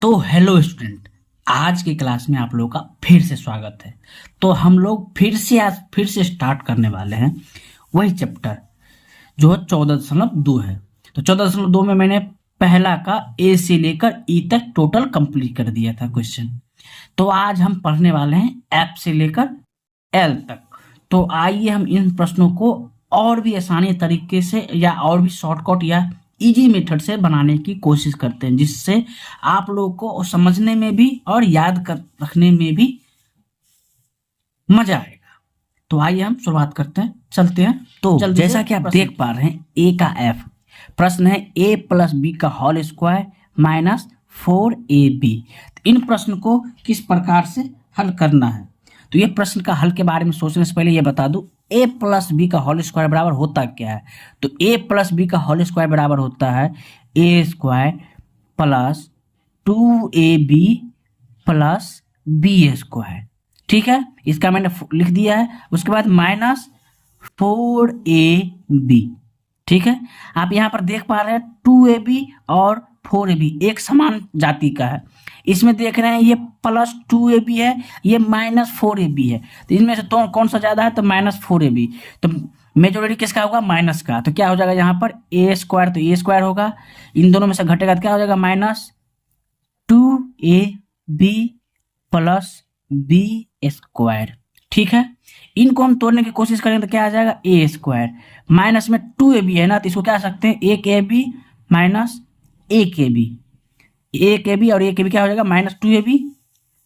तो hello student, आज की क्लास में आप लोगों का फिर से स्वागत है। तो हम लोग फिर से स्टार्ट करने वाले हैं वही चैप्टर जो 14.2 है। तो 14.2 में मैंने पहला का ए से लेकर ई तक टोटल कंप्लीट कर दिया था क्वेश्चन। तो आज हम पढ़ने वाले हैं एफ से लेकर एल तक। तो आइए हम इन प्रश्नों को और भी आसानी तरीके से या और भी शॉर्टकट या इजी मेथड से बनाने की कोशिश करते हैं, जिससे आप लोगों को समझने में भी और याद कर रखने में भी मजा आएगा। तो आइए हम शुरुआत करते हैं, चलते हैं। तो जैसा कि आप देख पा रहे हैं ए का एफ प्रश्न है ए प्लस बी का होल स्क्वायर माइनस 4ab। इन प्रश्न को किस प्रकार से हल करना है, तो ये प्रश्न का हल के बारे में सोचने से पहले ये बता दूं ए प्लस बी का होल स्क्वायर बराबर होता क्या है। तो ए प्लस बी का होल स्क्वायर बराबर होता है A square plus 2ab plus B square. ठीक है, इसका मैंने लिख दिया है। उसके बाद माइनस 4ab। ठीक है, आप यहाँ पर देख पा रहे हैं 2ab और 4ab एक समान जाति का है। इसमें देख रहे हैं ये प्लस 2ab है, ये माइनस 4ab है। तो इनमें से तो कौन सा ज्यादा है, तो माइनस 4ab। तो मेजोरिटी किसका होगा, माइनस का। तो क्या हो जाएगा यहाँ पर ए स्क्वायर, तो ए स्क्वायर होगा। इन दोनों में से घटेगा तो क्या हो जाएगा minus 2ab plus B square. ठीक है, इनको हम तोड़ने की कोशिश करेंगे तो क्या आ जाएगा ए स्क्वायर। माइनस में 2ab है ना, तो इसको क्या कर सकते हैं एक ए बी माइनस एक ए बी। एक ए बी और एक ए बी क्या हो जाएगा माइनस 2ab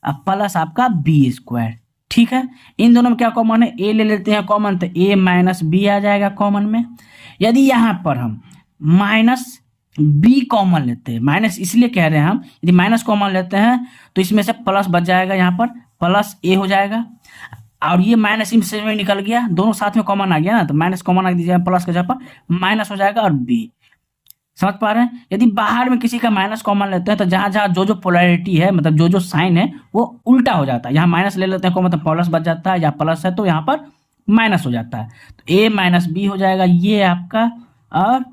अब प्लस आपका बी स्क्वायर। ठीक है, इन दोनों में क्या कॉमन है, ए ले लेते हैं कॉमन, तो ए माइनस बी आ जाएगा कॉमन में। यदि यहाँ पर हम माइनस बी कॉमन लेते हैं, माइनस इसलिए कह रहे हैं हम, यदि माइनस कॉमन लेते हैं तो इसमें से प्लस बच जाएगा, यहाँ पर प्लस ए हो जाएगा। और ये माइनस इनसे में निकल गया, दोनों साथ में कॉमन आ गया ना, तो माइनस कॉमन आ दीजिए, प्लस के जगह पर माइनस हो जाएगा और बी। समझ पा रहे हैं। यदि बाहर में किसी का माइनस कॉमन लेते हैं तो जहां जहां जो जो पोलैरिटी है, मतलब जो जो साइन है वो उल्टा हो जाता है। यहाँ माइनस ले लेते हैं कॉमन तो प्लस बच जाता है, या प्लस है तो यहाँ पर माइनस हो जाता है। तो ए माइनस बी हो जाएगा ये आपका, और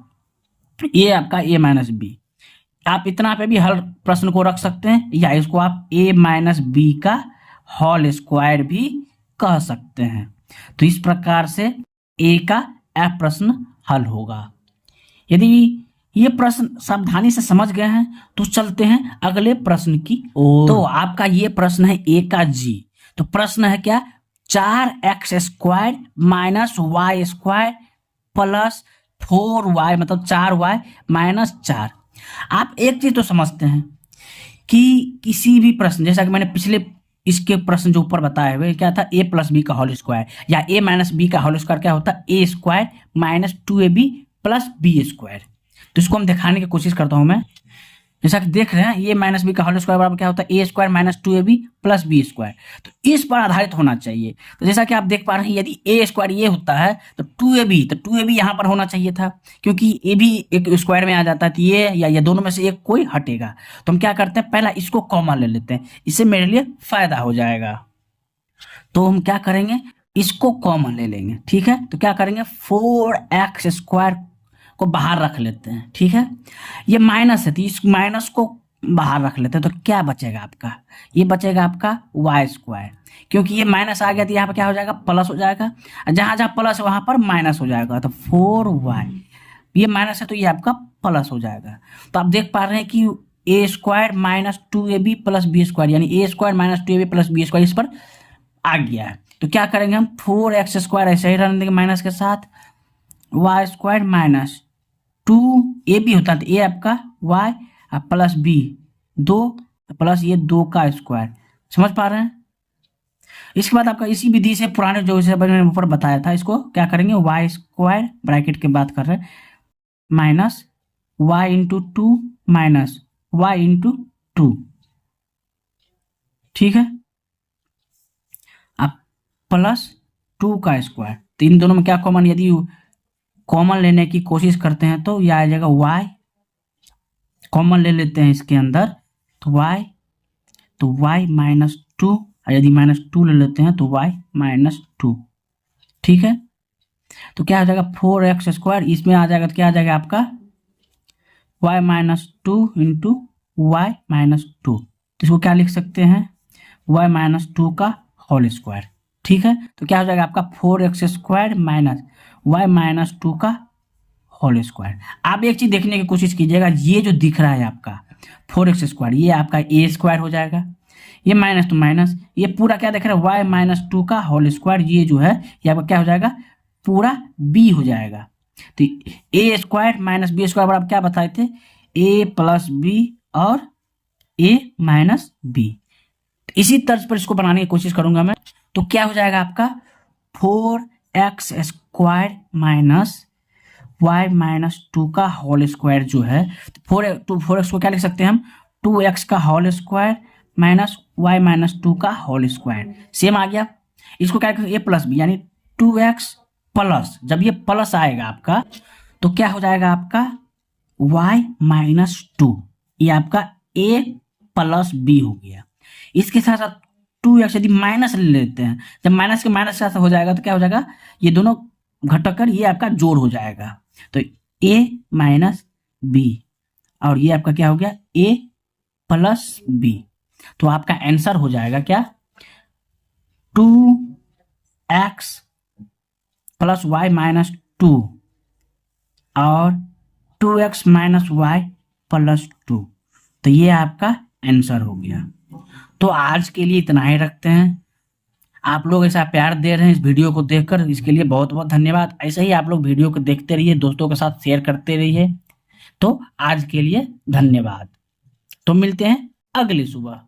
ये आपका ए माइनस बी। आप इतना पे भी हर प्रश्न को रख सकते हैं, या इसको आप ए माइनस बी का होल स्क्वायर भी कह सकते हैं। तो इस प्रकार से ए का एफ प्रश्न हल होगा। यदि ये प्रश्न सावधानी से समझ गए हैं तो चलते हैं अगले प्रश्न की ओर। तो आपका ये प्रश्न है ए का जी। तो प्रश्न है क्या, 4x square minus y square plus 4y, मतलब 4y माइनस 4। आप एक चीज तो समझते हैं कि किसी भी प्रश्न, जैसा कि मैंने पिछले इसके प्रश्न जो ऊपर बताए हुए क्या था, ए प्लस बी का होल स्क्वायर या ए माइनस बी का होल स्क्वायर क्या होता है, A square minus 2ab plus B square. तो इसको हम दिखाने की कोशिश करता हूं मैं। जैसा कि देख रहे हैं ये माइनस बी का होल स्क्वायर बराबर क्या होता है A square minus 2ab plus B square. तो इस पर आधारित होना चाहिए। तो जैसा कि आप देख पा रहे हैं यदि ए स्क्वायर ये होता है तो 2ab यहाँ पर होना चाहिए था, क्योंकि ए भी एक स्क्वायर में आ जाता है। तो ये या ये दोनों में से एक कोई हटेगा। तो हम क्या करते हैं, पहला इसको कॉमन ले लेते हैं, इससे मेरे लिए फायदा हो जाएगा। तो हम क्या करेंगे, इसको कॉमन ले लेंगे। ठीक है, तो क्या करेंगे 4x स्क्वायर को बाहर रख लेते हैं। ठीक है, ये माइनस है तो इस माइनस को बाहर रख लेते हैं। तो क्या बचेगा आपका, ये बचेगा आपका वाई स्क्वायर, क्योंकि ये माइनस आ गया तो यहाँ पर क्या हो जाएगा प्लस हो जाएगा, जहां जहां प्लस है वहां पर माइनस हो जाएगा। तो 4y, ये माइनस है तो ये आपका प्लस हो जाएगा। तो आप देख पा रहे हैं कि A square minus 2ab plus B square, यानी A square minus 2ab plus B square इस पर आ गया है। तो क्या करेंगे हम 4x स्क्वायर ऐसे ही रहने देंगे माइनस के साथ, वाई स्क्वायर माइनस 2ab होता है तो ए आपका y प्लस बी 2 प्लस ये 2 का स्क्वायर। समझ पा रहे हैं। इसके बाद आपका इसी विधि से पुराने जो मैंने ऊपर बताया था, इसको क्या करेंगे वाई स्क्वायर ब्रैकेट की बात कर रहे हैं minus y into 2 minus y into 2। ठीक है, अब प्लस 2 का स्क्वायर। तो इन दोनों में क्या कॉमन, यदि कॉमन लेने की कोशिश करते हैं तो यह आ जाएगा y, कॉमन ले लेते हैं इसके अंदर तो y माइनस 2, यदि माइनस 2 ले लेते हैं तो y माइनस 2। ठीक है, तो क्या हो जाएगा 4x स्क्वायर, इसमें आ जाएगा तो क्या आ जाएगा आपका y minus 2 into y minus to, तो इसको क्या लिख सकते हैं, y माइनस टू का होल स्क्वायर। ठीक है, तो क्या हो जाएगा आपका 4x² minus y minus two का होल स्क्वायर। आप एक चीज देखने की कोशिश कीजिएगा, ये जो दिख रहा है आपका 4x², ये आपका a² हो जाएगा, ये माइनस टू माइनस, ये पूरा क्या देख रहा है y माइनस टू का होल स्क्वायर, ये जो है ये आपका क्या हो जाएगा, पूरा b हो जाएगा। तो a² माइनस b² बराबर क्या बताए थे, a प्लस बी और a माइनस बी। इसी तर्ज पर इसको बनाने की कोशिश करूंगा मैं। तो क्या हो जाएगा आपका 4x² minus y minus two का होल स्क्वायर जो है, 4x को क्या लिख सकते हैं हम, 2x का whole square minus y minus two का होल स्क्वायर, सेम आ गया। इसको क्या लिखेंगे, a प्लस बी, यानी 2x प्लस, जब ये प्लस आएगा आपका तो क्या हो जाएगा आपका y माइनस टू, ये आपका a प्लस b हो गया। इसके साथ साथ 2x यदि माइनस ले लेते हैं, जब माइनस के माइनस के साथ हो जाएगा तो क्या हो जाएगा, ये दोनों घटक कर ये आपका जोड़ हो जाएगा, तो a माइनस बी और ये आपका क्या हो गया a प्लस बी। तो आपका आंसर हो जाएगा क्या, 2x plus Y minus two और 2x minus Y plus two. तो ये आपका आंसर हो गया। तो आज के लिए इतना ही रखते हैं। आप लोग ऐसा प्यार दे रहे हैं इस वीडियो को देखकर, इसके लिए बहुत बहुत धन्यवाद। ऐसे ही आप लोग वीडियो को देखते रहिए, दोस्तों के साथ शेयर करते रहिए। तो आज के लिए धन्यवाद। तो मिलते हैं अगली सुबह।